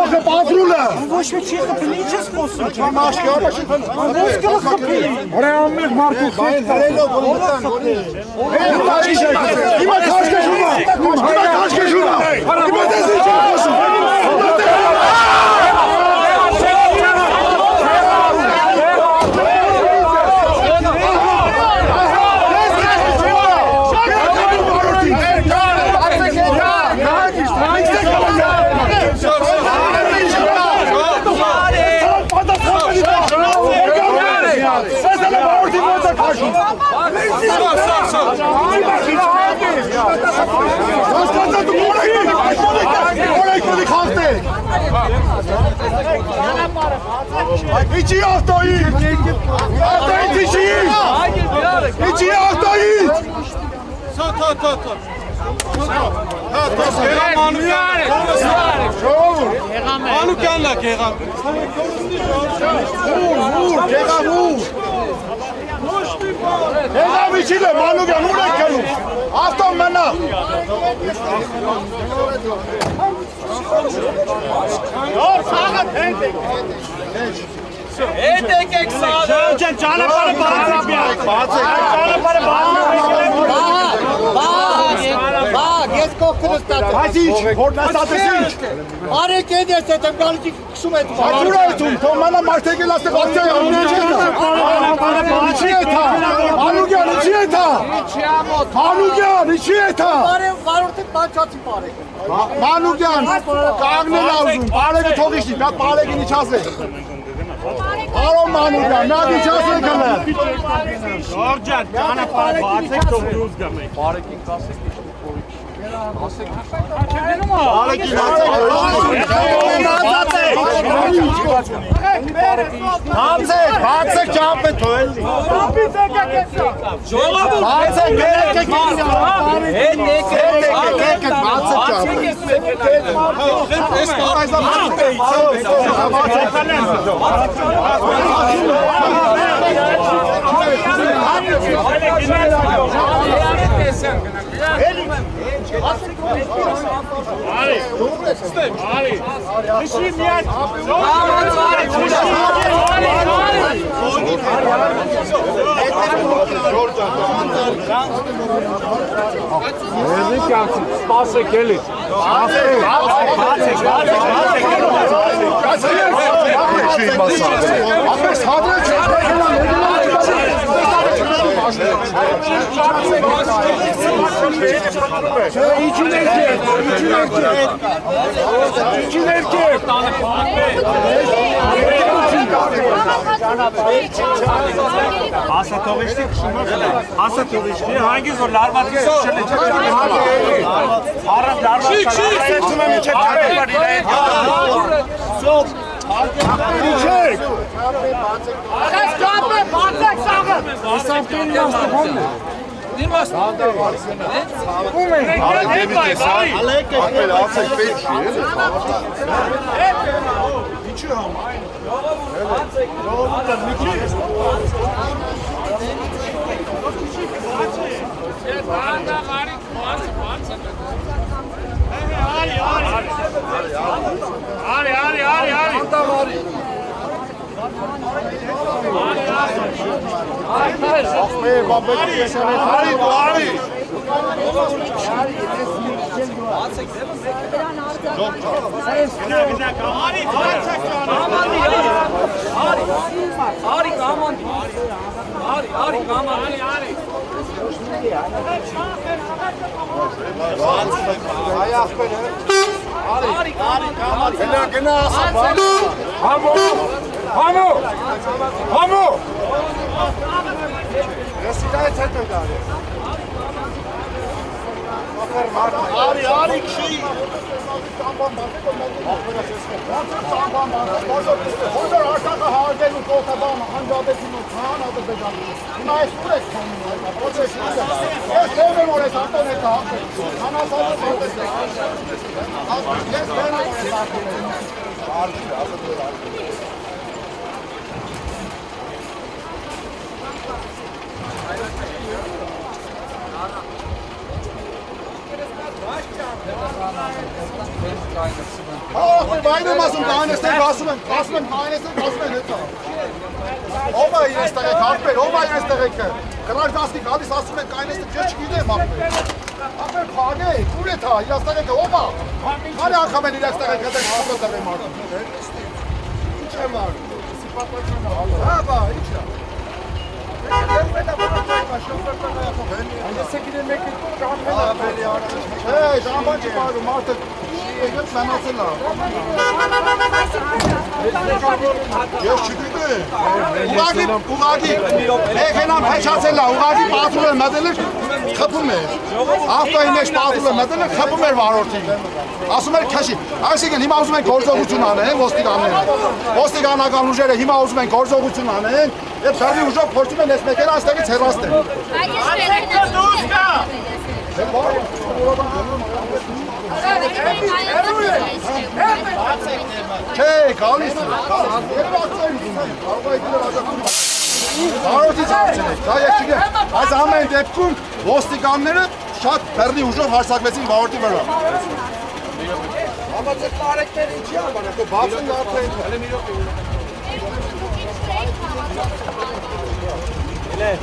Ախը պատրուլը։ Ոչ մի չի խփել, ինչ ես խոսում։ Մաշկը Ո՞վ կխփի։ Հրեամներ մարդու խելելով որտան որի։ Հիմա քաշքեշում է։ Հիմա քաշքեշում է։ Հիմա դες ինչ խոսում։ İçi автоид! Автоид içi! İçi автоид! Manukyanla Keğan. Keğan içiyle Manukyan uğrak kalın. Aftan bana. Yok sağa tendik. Tek sağda. Cana para bağırsak ya. Cana para Բա, ես կողքնս տատեմ։ Այս ինչ, որնաս տատես ինչ։ Արեք էդ ես հետեմ գալիքի կշում էդ։ Այսուր այդում, թոմանա մարդեկել աստ վաղցայ ամնի չի էթա։ Անուգյան, իչի էթա։ Անուգյան, իչի էթա։ Վարորդը բանչացի բարեք։ Մանուկյան, կաղնել ավզում, բարեկը թողիշնի, դա բարեկին իչաս է։ Արոն Մանուկյան, միատ իչաս է կլը։ Ժորջան, ճանա պարը բացեք թող դուրս գամեք։ Բարեկին կասեք Բացեք ճապ է թոյել։ Բացեք եկեք Սպասեք էլի։ Ասա թողիշտի քշումը։ Ասա թողիշտի, հանգիս որ լարվածի շրջել է։ Առավ լարվածի։ Սեցում եմ իջեք կատեպար իրայ։ Սոպ։ Իջեք։ Այս կապը բացեք սաղը։ Ասավտին նաստուղոն է։ Դիմաս։ Ում է։ Ալեք եկել ասեք պետք չի էլի։ Ինչու համ։ Արի քշի Հոդոր արտակը հարգել ու կողքաբանը անջատեցին ու քան ադրբեջանի հիմա այս ուր եք քանում ես թեմ եմ որ ես արտոն եք հաղթել հանասալը պատես եք ես թեմ եմ որ ես արտոն Bayram asım kaynasın, kasım kaynasın hepsi. Oma yestere kahve, oma yestere ke. Karar gaski kalis asım kaynasın geç gideyim abi. Abi khage, pure tha, yestere ke oma. Hadi akşam ne yestere ke de kahve da ben vardım. İçe var. Ha ba, içe. Hey, jamban çıkardım artık. Ben hatırla. Yok şükürdü. Uğadi. Ekenam peçasıyla uğadi patron medelik kapım er. Haftayı neş patron medelik kapım er var ortaya. Asmer kaşı. Aksine hima uzman korzo uçunane, vostiganne. Vostigana kanujere hima uzman korzo uçunane. Hep sarı uçak portumen esmekler hastaki terraste. Hey, kalmışsın. Yeni baksayım. Kavga edilir acaba. Varoti çarpsın. Daha çıkıyor. Az hemen depkun. Vostiganları şat perli uçak harsakmesin varoti ver. Ama çektarekleri içiyor bana. Baksın ne yapayım. Evet.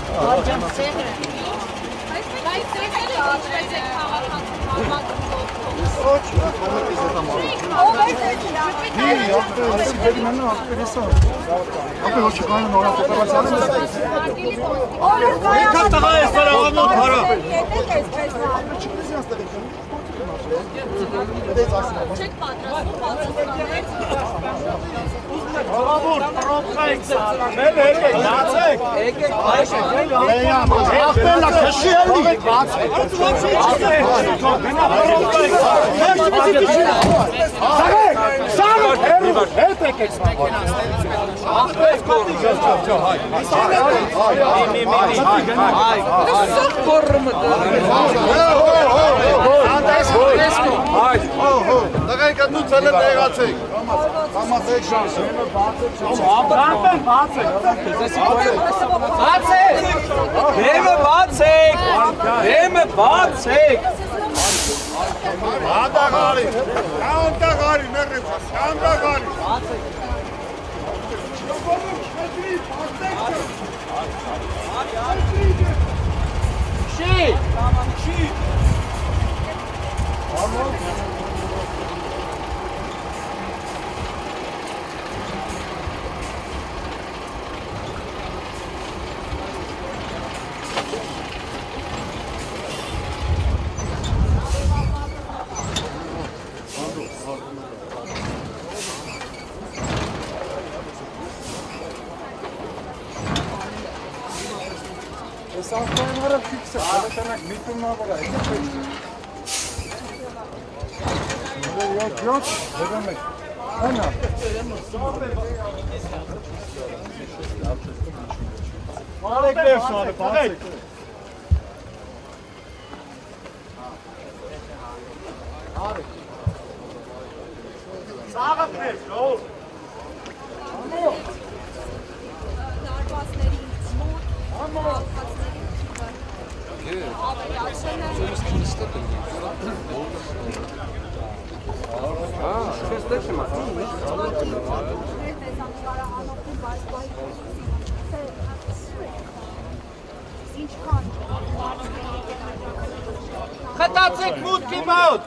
Խտացեք մուտքի մոտ։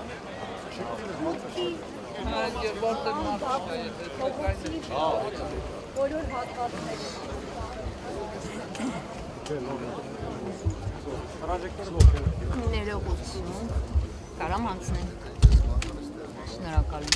Ներողություն, կարամ անցնեմ։ Շնորհակալ եմ։